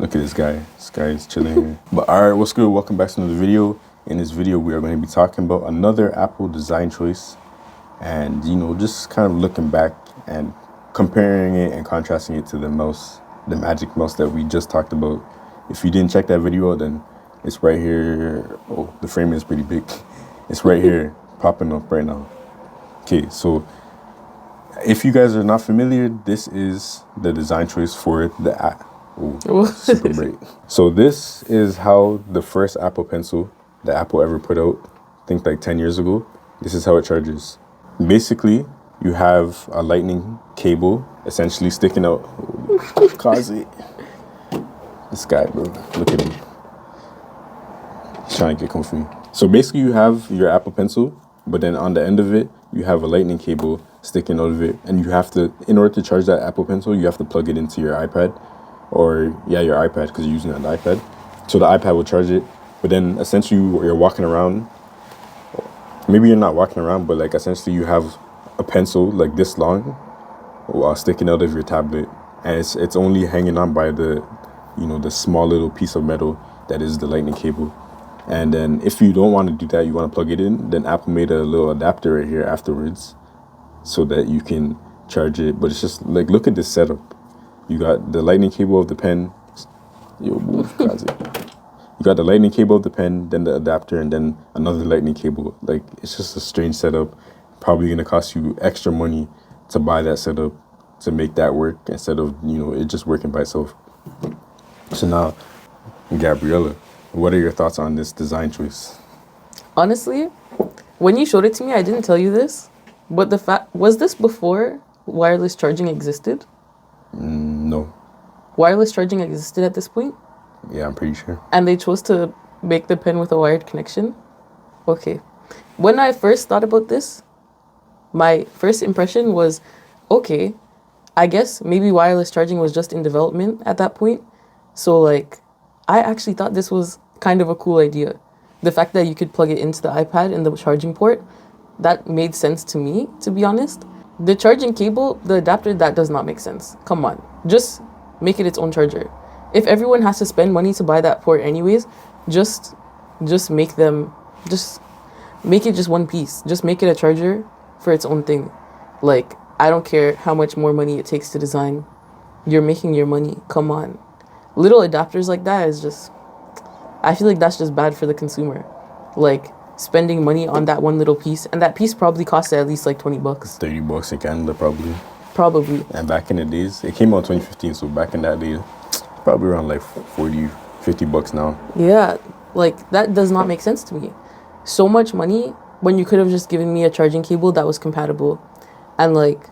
Look at this guy. This guy is chilling here. But all right, what's good? Welcome back to another video. In this video, we are going to be talking about another Apple design choice. And, just kind of looking back and comparing it and contrasting it to the mouse, the magic mouse that we just talked about. If you didn't check that video out, then it's right here. Oh, the frame is pretty big. It's right here, popping up right now. Okay, so if you guys are not familiar, this is the design choice for the app. Oh, super bright. So this is how the first Apple Pencil that Apple ever put out, I think like 10 years ago, this is how it charges. Basically, you have a lightning cable essentially sticking out. Cause it. This guy, bro, look at him. He's trying to get comfy. So basically you have your Apple Pencil, but then on the end of it, you have a lightning cable sticking out of it. And you have to, in order to charge that Apple Pencil, you have to plug it into your iPad. Or, your iPad, because you're using an iPad. So the iPad will charge it. But then essentially you're walking around. Maybe you're not walking around, but like essentially you have a pencil like this long sticking out of your tablet. And it's only hanging on by the, the small little piece of metal that is the lightning cable. And then if you don't want to do that, you want to plug it in, then Apple made a little adapter right here afterwards so that you can charge it. But it's just like, look at this setup. You got the lightning cable of the pen. You got the lightning cable of the pen, then the adapter, and then another lightning cable. Like, it's just a strange setup. Probably going to cost you extra money to buy that setup to make that work instead of, it just working by itself. So now, Gabriella, what are your thoughts on this design choice? Honestly, when you showed it to me, I didn't tell you this, but was this before wireless charging existed? No. Wireless charging existed at this point? Yeah, I'm pretty sure. And they chose to make the pen with a wired connection? Okay. When I first thought about this, my first impression was, okay, I guess maybe wireless charging was just in development at that point. So, like, I actually thought this was kind of a cool idea. The fact that you could plug it into the iPad in the charging port, that made sense to me, to be honest. The charging cable, the adapter, that does not make sense. Come on. Just make it its own charger. If everyone has to spend money to buy that port anyways, just make it just one piece. Just make it a charger for its own thing. Like, I don't care how much more money it takes to design. You're making your money. Come on. Little adapters like that is just, I feel like that's just bad for the consumer. Like, spending money on that one little piece, and that piece probably cost at least like $20. $30 in Canada, probably. Probably. And back in the days, it came out in 2015, so back in that day, probably around like $40-$50 now. Yeah, like, that does not make sense to me. So much money when you could have just given me a charging cable that was compatible. And like,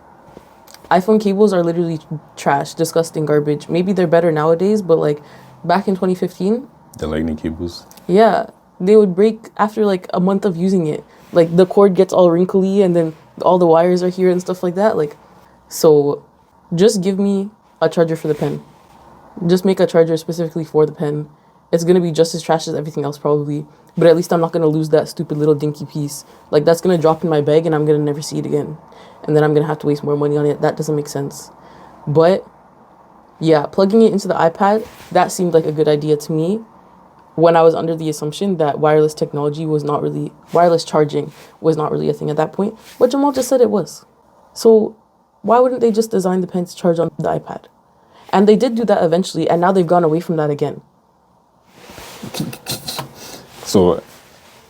iPhone cables are literally trash, disgusting garbage. Maybe they're better nowadays, but like, back in 2015... The lightning cables? Yeah. They would break after like a month of using it. Like, the cord gets all wrinkly and then all the wires are here and stuff like that. Like, so just give me a charger for the pen. Just make a charger specifically for the pen. It's going to be just as trash as everything else probably. But at least I'm not going to lose that stupid little dinky piece. Like, that's going to drop in my bag and I'm going to never see it again. And then I'm going to have to waste more money on it. That doesn't make sense. But yeah, plugging it into the iPad, that seemed like a good idea to me. When I was under the assumption that wireless charging was not really a thing at that point, but Jamal just said it was. So why wouldn't they just design the pen to charge on the iPad? And they did do that eventually, and now they've gone away from that again. So,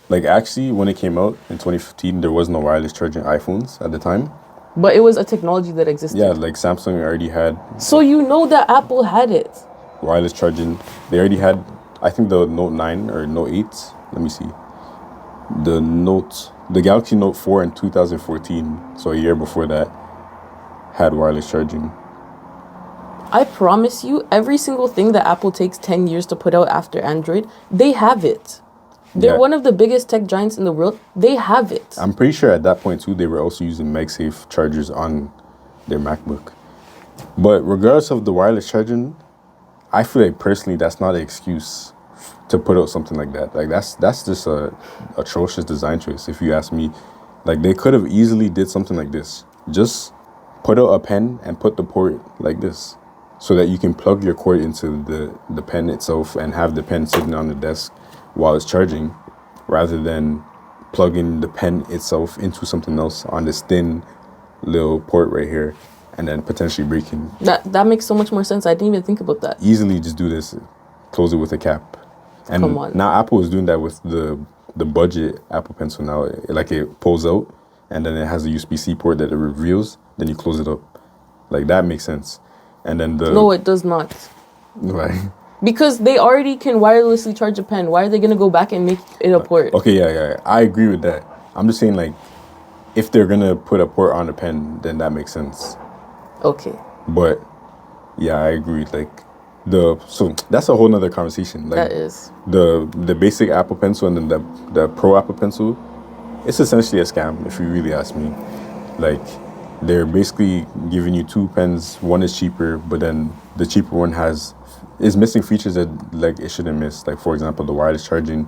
like, actually, when it came out in 2015, there was no wireless charging iPhones at the time. But it was a technology that existed. Yeah, like Samsung already had. So you know that Apple had it. Wireless charging. They already had... I think the Note 9 or Note 8, let me see. The Galaxy Note 4 in 2014, so a year before that, had wireless charging. I promise you, every single thing that Apple takes 10 years to put out after Android, they have it. They're one of the biggest tech giants in the world. They have it. I'm pretty sure at that point, too, they were also using MagSafe chargers on their MacBook. But regardless of the wireless charging, I feel like personally that's not an excuse to put out something like that. Like, that's just a atrocious design choice, if you ask me. Like, they could have easily did something like this. Just put out a pen and put the port like this. so that you can plug your cord into the pen itself and have the pen sitting on the desk while it's charging, rather than plugging the pen itself into something else on this thin little port right here and then potentially breaking. That makes so much more sense. I didn't even think about that. Easily just do this, close it with a cap. And Come on. now Apple is doing that with the budget Apple Pencil now. Like it pulls out and then it has a USB-C port that it reveals, then you close it up. Like that makes sense. And then No, it does not. Right. Because they already can wirelessly charge a pen. Why are they going to go back and make it a port? Okay, yeah. I agree with that. I'm just saying, like, if they're going to put a port on a pen, then that makes sense. Okay. But, yeah, I agree. Like, so that's a whole nother conversation. Like, That is. The basic Apple Pencil and then the Pro Apple Pencil, it's essentially a scam, if you really ask me. Like, they're basically giving you two pens. One is cheaper, but then the cheaper one is missing features that like it shouldn't miss. Like, for example, the wireless charging,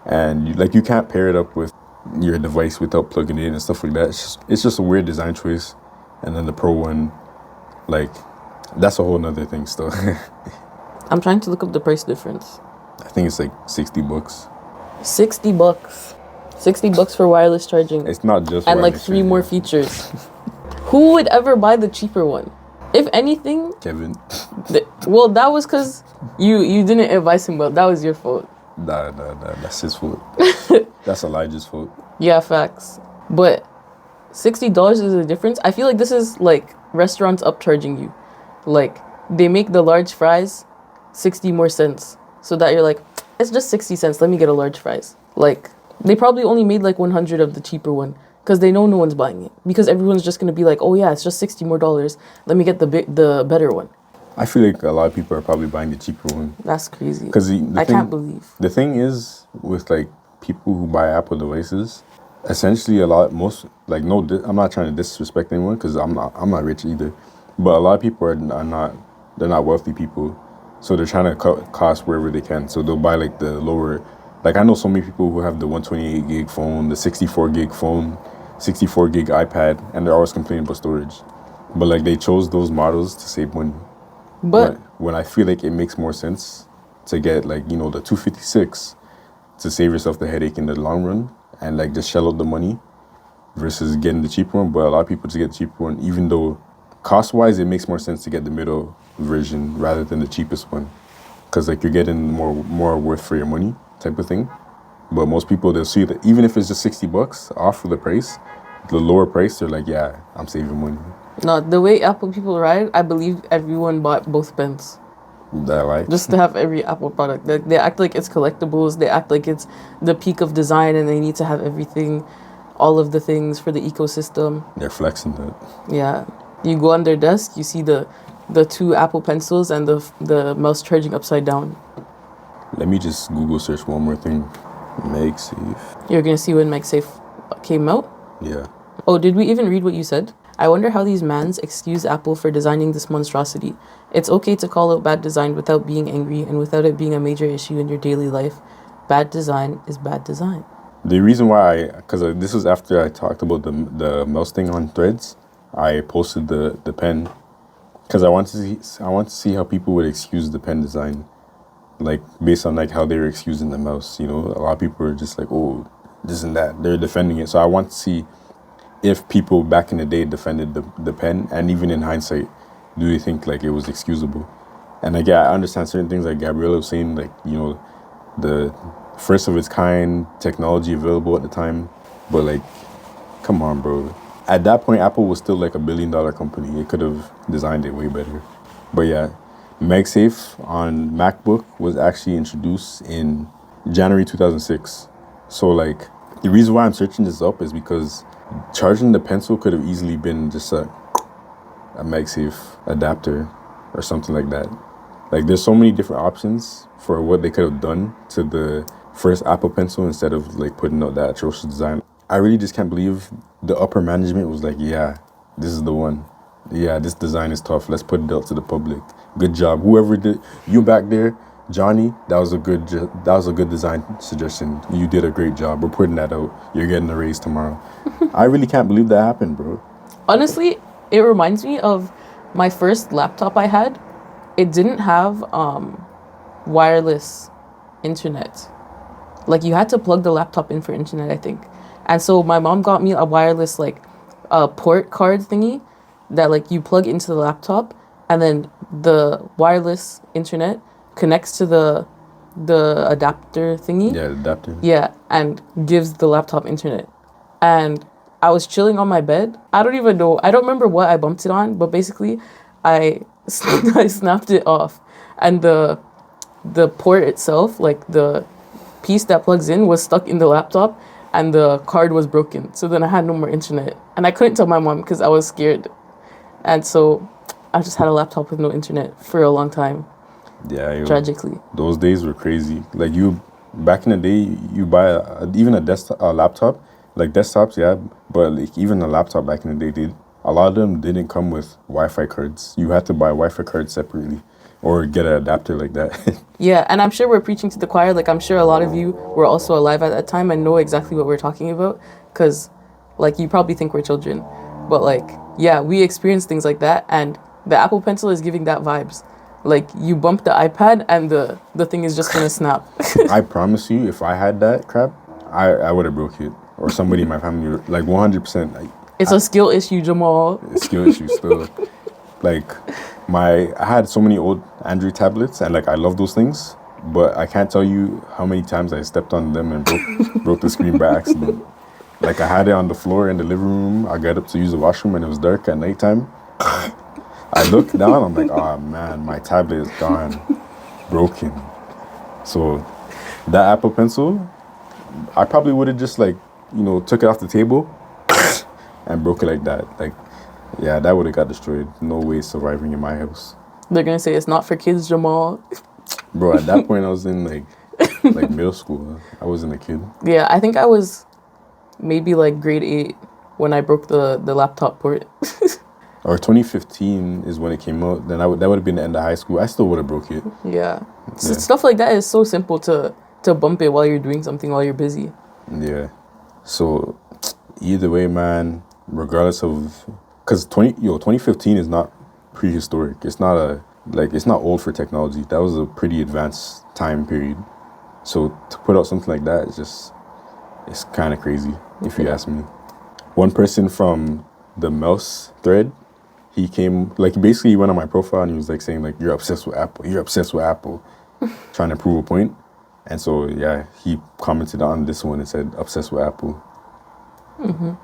and you can't pair it up with your device without plugging it in and stuff like that. It's just a weird design choice. And then the Pro one, like, that's a whole nother thing still. I'm trying to look up the price difference. I think it's like $60. $60. $60 for wireless charging. It's not just and like wireless 3 charging. more features. Who would ever buy the cheaper one? If anything, Kevin. well, that was because you didn't advise him well. That was your fault. Nah, that's his fault. That's Elijah's fault. Yeah, facts. But $60 is the difference. I feel like this is like restaurants upcharging you. Like, they make the large fries 60 more cents. So that you're like, it's just 60 cents. Let me get a large fries. Like, they probably only made like 100 of the cheaper one. Because they know no one's buying it. Because everyone's just going to be like, oh yeah, it's just $60 more. Let me get the better one. I feel like a lot of people are probably buying the cheaper one. That's crazy. Because I can't believe. The thing is, with like people who buy Apple devices, essentially I'm not trying to disrespect anyone because I'm not rich either. But a lot of people they're not wealthy people. So they're trying to cut costs wherever they can. So they'll buy like the lower, like I know so many people who have the 128 gig phone, the 64 gig phone, 64 gig iPad, and they're always complaining about storage. But like they chose those models to save money. But when I feel like it makes more sense to get like, the 256 to save yourself the headache in the long run and like just shell out the money versus getting the cheaper one. But a lot of people just get the cheaper one, even though cost-wise it makes more sense to get the middle version rather than the cheapest one. Because like you're getting more worth for your money type of thing. But most people, they'll see that even if it's just $60 off of the price, the lower price, they're like, yeah, I'm saving money. no, the way Apple people ride, I believe everyone bought both pens. That like Just to have every Apple product. They act like it's collectibles. They act like it's the peak of design and they need to have everything, all of the things for the ecosystem. they're flexing that. Yeah. You go on their desk, you see the 2 Apple Pencils and the mouse charging upside down. Let me just Google search one more thing. MagSafe. You're going to see when MagSafe came out. Yeah. Oh, did we even read what you said? I wonder how these mans excuse Apple for designing this monstrosity. It's okay to call out bad design without being angry and without it being a major issue in your daily life. Bad design is bad design. The reason why, because this was after I talked about the mouse thing on Threads, I posted the pen because I want to see how people would excuse the pen design, like based on like how they were excusing the mouse. A lot of people are just like, oh, this and that. They're defending it. So I want to see if people back in the day defended the pen, and even in hindsight, do they think like it was excusable? And like, yeah, I understand certain things like Gabriella was saying, like, the first of its kind technology available at the time, but like, come on, bro. At that point, Apple was still like $1 billion company. It could have designed it way better. But yeah, MagSafe on MacBook was actually introduced in January 2006. So like, the reason why I'm searching this up is because charging the pencil could have easily been just a MagSafe adapter or something like that. Like, there's so many different options for what they could have done to the first Apple Pencil instead of like putting out that atrocious design. I really just can't believe the upper management was like, yeah, this is the one. Yeah, this design is tough. Let's put it out to the public. Good job. Whoever did, you back there, Johnny, that was a good design suggestion. You did a great job. We're putting that out. You're getting a raise tomorrow. I really can't believe that happened, bro. Honestly, it reminds me of my first laptop I had. it didn't have wireless internet. Like, you had to plug the laptop in for internet, I think. And so my mom got me a wireless, like, port card thingy that, like, you plug into the laptop, and then the wireless internet connects to the adapter thingy. Yeah, adapter. Yeah, and gives the laptop internet. And I was chilling on my bed. I don't even know. I don't remember what I bumped it on, but basically, I snapped it off, and the port itself, like the piece that plugs in, was stuck in the laptop, and the card was broken. So then I had no more internet, and I couldn't tell my mom because I was scared, and so I just had a laptop with no internet for a long time. Yeah, tragically. Those days were crazy. Like, you back in the day, you buy even a desktop, a laptop, like desktops, yeah, but like even a laptop back in the day, a lot of them didn't come with Wi-Fi cards. You had to buy Wi-Fi cards separately, or get an adapter like that. Yeah, and I'm sure we're preaching to the choir. Like, I'm sure a lot of you were also alive at that time and know exactly what we're talking about, because, like, you probably think we're children, but, like, yeah, we experienced things like that, and the Apple Pencil is giving that vibes. Like, you bump the iPad and the thing is just gonna snap. I promise you, if I had that crap, I would have broke it, or somebody in my family, like 100%. Like, it's a skill issue, Jamal. It's a skill issue still. Like, I had so many old Android tablets, and like I love those things, but I can't tell you how many times I stepped on them and broke the screen by accident. Like, I had it on the floor in the living room. I got up to use the washroom and it was dark at nighttime. I looked down, I'm like, oh man, my tablet is gone, broken. So that Apple Pencil, I probably would have just, like, took it off the table and broke it like that. Like, yeah, that would have got destroyed. No way surviving in my house. They're gonna say it's not for kids, Jamal. Bro, at that point I was in like middle school. I wasn't a kid. Yeah, I think I was maybe like grade 8 when I broke the laptop port. Or 2015 is when it came out. Then that would have been the end of high school. I still would have broke it. Yeah. So stuff like that is so simple to bump it while you're doing something, while you're busy. Yeah. So either way, man, regardless of, because 2015 is not prehistoric. It's not it's not old for technology. That was a pretty advanced time period. So to put out something like that is it's kind of crazy, if you ask me. One person from the mouse thread, he came, like, basically he went on my profile and he was like saying, like, you're obsessed with Apple, trying to prove a point. And so, yeah, he commented on this one and said, obsessed with Apple. Mm-hmm.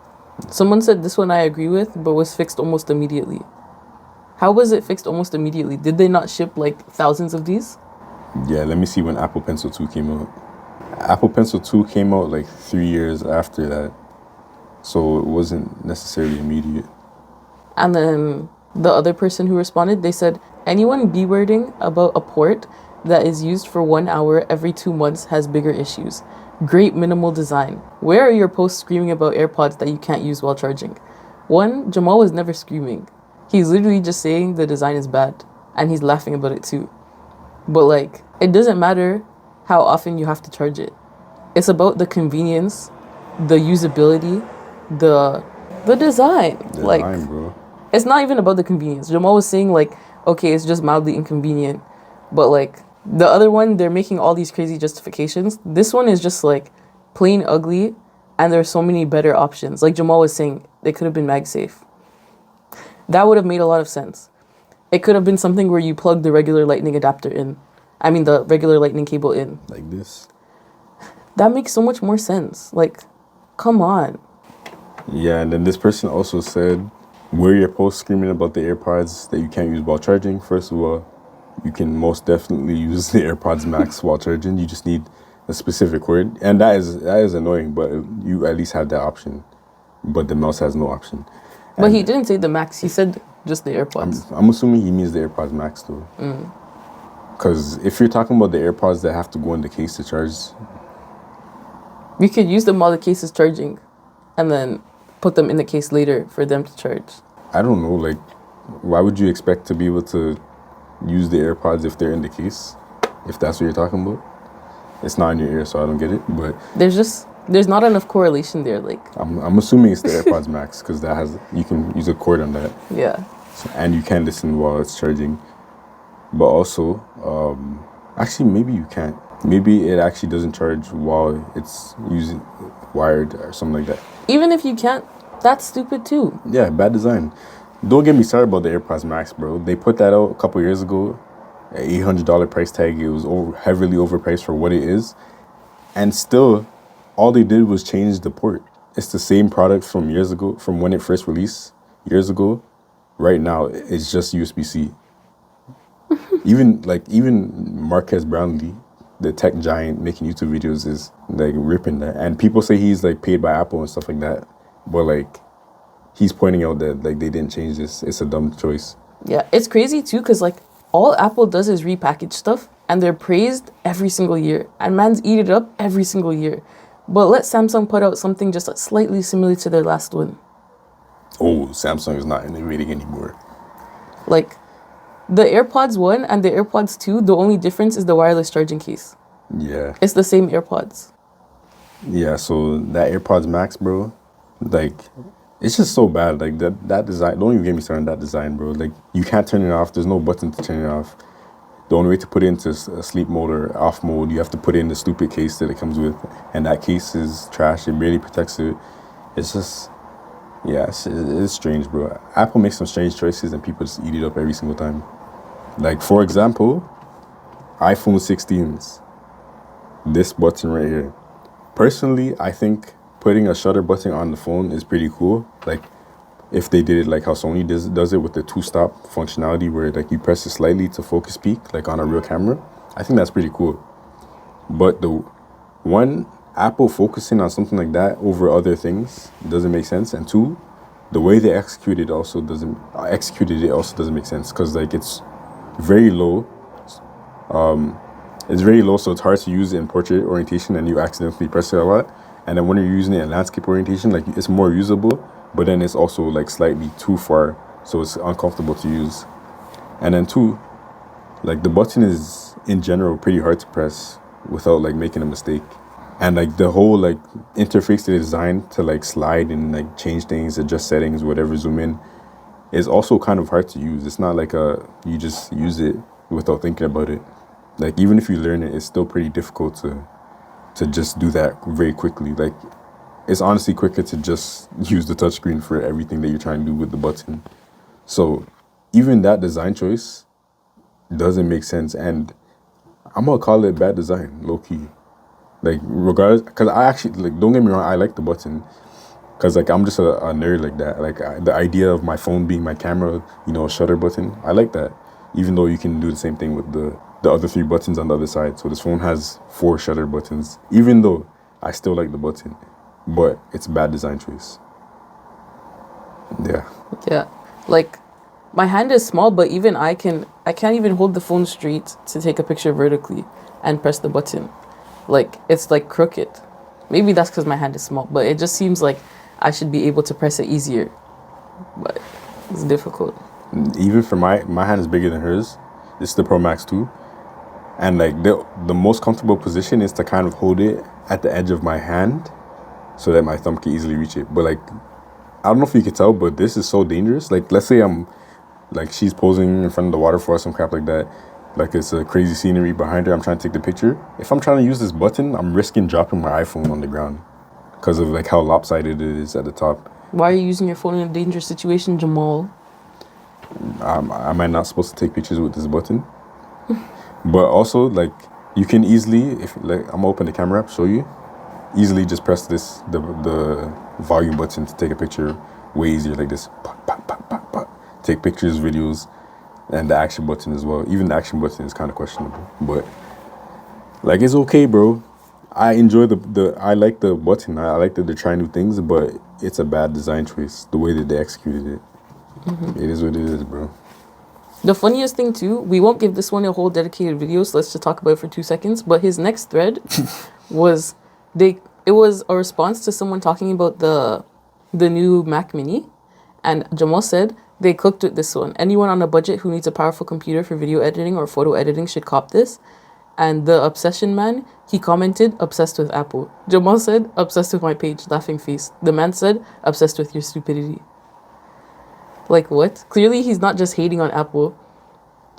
Someone said this one I agree with, but was fixed almost immediately. How was it fixed almost immediately? Did they not ship, like, thousands of these? Yeah, let me see when Apple Pencil 2 came out. Apple Pencil 2 came out, like, 3 years after that. So it wasn't necessarily immediate. And then the other person who responded, they said, anyone B-wording about a port that is used for 1 hour every 2 months has bigger issues. Great minimal design. Where are your posts screaming about AirPods that you can't use while charging? One, Jamal was never screaming. He's literally just saying the design is bad. And he's laughing about it too. But, like, it doesn't matter how often you have to charge it. It's about the convenience, the usability, the design. Like, bro. It's not even about the convenience. Jamal was saying, like, okay, it's just mildly inconvenient. But, like, the other one, they're making all these crazy justifications. This one is just, like, plain ugly, and there's so many better options. Like Jamal was saying, they could have been MagSafe. That would have made a lot of sense. It could have been something where you plug the regular lightning adapter in. I mean, the regular lightning cable in. Like this. That makes so much more sense. Like, come on. Yeah, and then this person also said, where your post screaming about the AirPods that you can't use while charging. First of all, you can most definitely use the AirPods Max while charging. You just need a specific cord. And that is annoying, but you at least have that option. But the mouse has no option. But and he didn't say the Max. He said just the AirPods. I'm assuming he means the AirPods Max, though. Because if you're talking about the AirPods that have to go in the case to charge, you could use them while the case is charging and then put them in the case later for them to charge. I don't know, like, why would you expect to be able to use the AirPods if they're in the case? If that's what you're talking about? It's not in your ear, so I don't get it, but there's not enough correlation there. Like, I'm assuming it's the AirPods Max, because you can use a cord on that. Yeah. And you can listen while it's charging. But also, actually, maybe you can't. Maybe it actually doesn't charge while it's using wired or something like that. Even if you can't, that's stupid too. Yeah, bad design. Don't get me started about the AirPods Max, bro. They put that out a couple years ago, an $800 price tag. It was heavily overpriced for what it is, and still, all they did was change the port. It's the same product from years ago, from when it first released years ago. Right now, it's just USB-C. even Marquez Brownlee, the tech giant making YouTube videos, is like ripping that, and people say he's like paid by Apple and stuff like that, but like he's pointing out that like they didn't change this. It's a dumb choice. Yeah, it's crazy too, because like all Apple does is repackage stuff, and they're praised every single year, and man's eat it up every single year. But let Samsung put out something just slightly similar to their last one. Oh, Samsung is not innovating anymore. Like the AirPods 1 and the AirPods 2, the only difference is the wireless charging case. Yeah. It's the same AirPods. Yeah, so that AirPods Max, bro, like, it's just so bad. Like, that design, don't even get me started on that design, bro. Like, you can't turn it off. There's no button to turn it off. The only way to put it into sleep mode or off mode, you have to put in the stupid case that it comes with. And that case is trash. It barely protects it. It's just, yeah, it's strange, bro. Apple makes some strange choices and people just eat it up every single time. Like, for example, iPhone 16s. This button right here. Personally, I think putting a shutter button on the phone is pretty cool. Like, if they did it like how Sony does it with the two-stop functionality where like you press it slightly to focus peak, like on a real camera, I think that's pretty cool. But the one, Apple focusing on something like that over other things doesn't make sense. And two, the way they executed it also doesn't make sense, because like it's very low. It's very low, so it's hard to use it in portrait orientation, and you accidentally press it a lot. And then when you're using it in landscape orientation, like it's more usable, but then it's also like slightly too far, so it's uncomfortable to use. And then two, like the button is in general pretty hard to press without like making a mistake. And like the whole like interface they designed to like slide and like change things, adjust settings, whatever, zoom in, is also kind of hard to use. It's not like you just use it without thinking about it. Like even if you learn it, it's still pretty difficult to just do that very quickly. Like it's honestly quicker to just use the touchscreen for everything that you're trying to do with the button. So even that design choice doesn't make sense, and I'm gonna call it bad design, low key. Like regardless, because I actually, like, don't get me wrong, I like the button, because like I'm just a nerd like that. Like the idea of my phone being my camera, you know, a shutter button, I like that. Even though you can do the same thing with the other three buttons on the other side. So this phone has 4 shutter buttons, even though I still like the button, but it's a bad design choice. Yeah. Yeah. Like my hand is small, but even I can't even hold the phone straight to take a picture vertically and press the button. Like it's like crooked. Maybe that's because my hand is small, but it just seems like I should be able to press it easier. But it's difficult. Even for my hand is bigger than hers. This is the Pro Max 2. And like the most comfortable position is to kind of hold it at the edge of my hand so that my thumb can easily reach it. But like, I don't know if you can tell, but this is so dangerous. Like, let's say I'm, like, she's posing in front of the waterfall or some crap like that. Like, it's a crazy scenery behind her. I'm trying to take the picture. If I'm trying to use this button, I'm risking dropping my iPhone on the ground because of like how lopsided it is at the top. Why are you using your phone in a dangerous situation, Jamal? Am I not supposed to take pictures with this button? But also, like, you can easily, if like I'm gonna open the camera up, show you, easily just press this the volume button to take a picture way easier, like this. Pop, pop, pop, pop, pop. Take pictures, videos, and the action button as well. Even the action button is kind of questionable, but like it's okay, bro. I enjoy I like the button. I like that they're trying new things, but it's a bad design choice the way that they executed it. It is what it is, bro. The funniest thing too, we won't give this one a whole dedicated video, so let's just talk about it for 2 seconds. But his next thread was it was a response to someone talking about the new Mac Mini, and Jamal said they cooked with this one. Anyone on a budget who needs a powerful computer for video editing or photo editing should cop this. And the obsession man, he commented, obsessed with Apple. Jamal said, obsessed with my page, laughing face. The man said, obsessed with your stupidity. Like, what? Clearly, he's not just hating on Apple.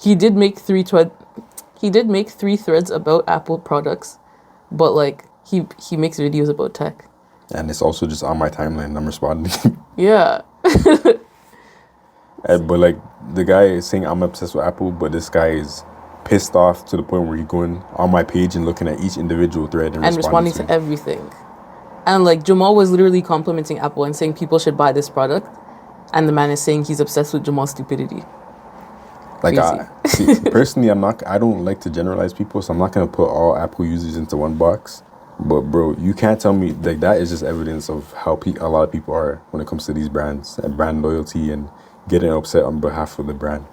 he did make he did make 3 threads about Apple products, but like he makes videos about tech. And it's also just on my timeline. I'm responding. Yeah. But like the guy is saying I'm obsessed with Apple, but this guy is pissed off to the point where he's going on my page and looking at each individual thread and responding to everything. And like Jamal was literally complimenting Apple and saying people should buy this product, and the man is saying he's obsessed with Jamal's stupidity. Like personally, I don't like to generalize people, so I'm not gonna put all Apple users into one box. But bro, you can't tell me like that is just evidence of how a lot of people are when it comes to these brands and brand loyalty and getting upset on behalf of the brand.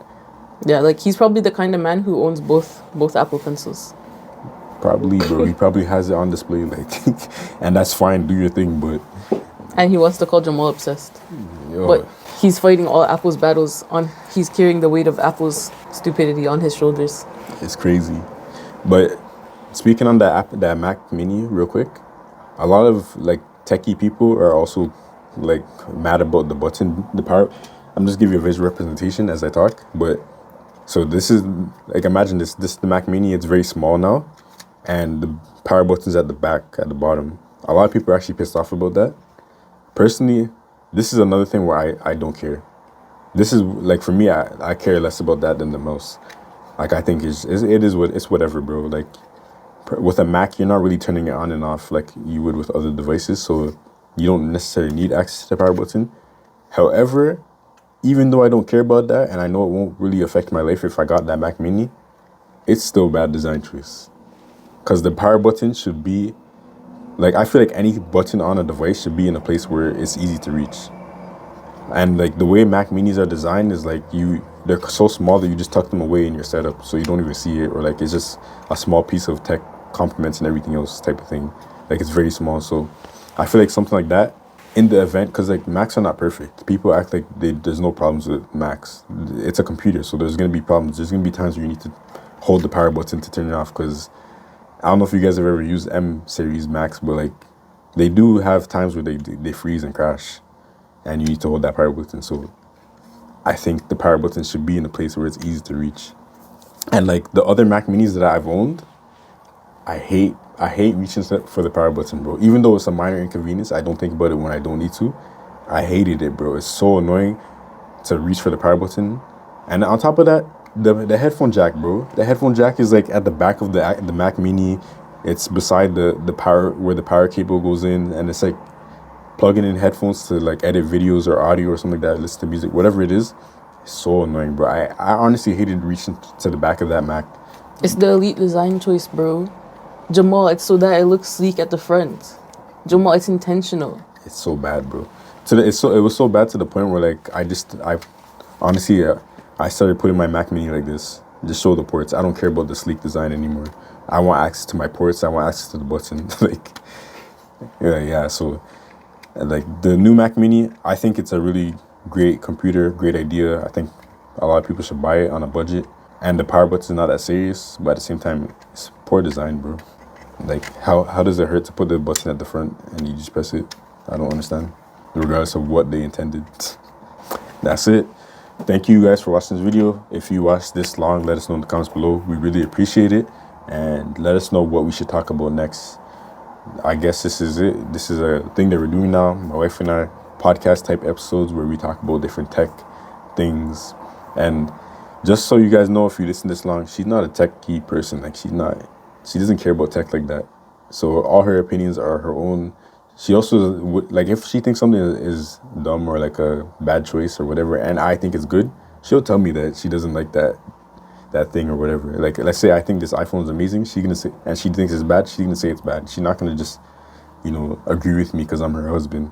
Yeah, like he's probably the kind of man who owns both Apple pencils. Probably, bro. He probably has it on display, like, and that's fine. Do your thing, but. And he wants to call Jamal obsessed. Yo. But he's fighting all Apple's battles he's carrying the weight of Apple's stupidity on his shoulders. It's crazy. But speaking on that Mac Mini real quick, a lot of like techie people are also like mad about the button, the power. I'm just giving you a visual representation as I talk, but so this is like, imagine this the Mac Mini, it's very small now, and the power button's at the back, at the bottom. A lot of people are actually pissed off about that. Personally, this is another thing where I don't care. This is like, for me, I care less about that than the mouse. Like, I think it's whatever, bro. Like, with a Mac, you're not really turning it on and off like you would with other devices, so you don't necessarily need access to the power button. However, even though I don't care about that, and I know it won't really affect my life if I got that Mac Mini, it's still a bad design choice. Because the power button should be, like, I feel like any button on a device should be in a place where it's easy to reach. And like the way Mac Minis are designed is like they're so small that you just tuck them away in your setup, so you don't even see it, or like it's just a small piece of tech complements and everything else type of thing. Like, it's very small, so I feel like something like that in the event, because like Macs are not perfect. People act like there's no problems with Macs. It's a computer, so there's gonna be problems. There's gonna be times where you need to hold the power button to turn it off, because I don't know if you guys have ever used M series Macs, but like they do have times where they freeze and crash, and you need to hold that power button. So I think the power button should be in a place where it's easy to reach. And like the other Mac Minis that I've owned, I hate reaching for the power button, bro. Even though it's a minor inconvenience, I don't think about it when I don't need to. I hated it, bro. It's so annoying to reach for the power button. And on top of that, the headphone jack, bro. The headphone jack is like at the back of the Mac Mini. It's beside the power, where the power cable goes in, and it's like plugging in headphones to like edit videos or audio or something like that, listen to music, whatever it is. It's so annoying, bro. I honestly hated reaching to the back of that Mac. It's the elite design choice, bro. Jamal, it's so that it looks sleek at the front. Jamal, it's intentional. It's so bad, bro. It was so bad to the point where like I honestly I started putting my Mac Mini like this. Just show the ports. I don't care about the sleek design anymore. I want access to my ports. I want access to the button. Like, yeah. So, like the new Mac Mini, I think it's a really great computer, great idea. I think a lot of people should buy it on a budget. And the power button is not that serious, but at the same time, it's poor design, bro. Like, how does it hurt to put the button at the front and you just press it? I don't understand. Regardless of what they intended. That's it. Thank you guys for watching this video. If you watched this long, let us know in the comments below. We really appreciate it. And let us know what we should talk about next. I guess this is it. This is a thing that we're doing now. My wife and I, podcast type episodes where we talk about different tech things. And just so you guys know, if you listen this long, she's not a techie person. Like, she doesn't care about tech like that. So all her opinions are her own. She also, like, if she thinks something is dumb or like a bad choice or whatever, and I think it's good, she'll tell me that she doesn't like that thing or whatever. Like, let's say I think this iPhone is amazing, she's gonna say, and she thinks it's bad, she's gonna say it's bad. She's not gonna just, agree with me because I'm her husband.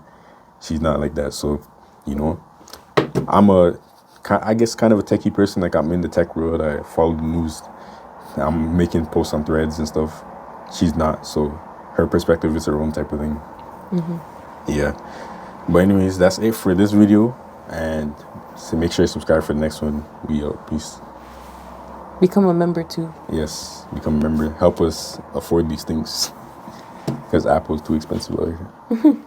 She's not like that. So, I'm I guess kind of a techie person. Like, I'm in the tech world. I follow the news. I'm making posts on Threads and stuff. She's not. So her perspective is her own type of thing. Mm-hmm. Yeah. But anyways, that's it for this video. And so make sure you subscribe for the next one. We out. Peace. Become a member too. Yes. Become a member. Help us afford these things. Because Apple's too expensive out here.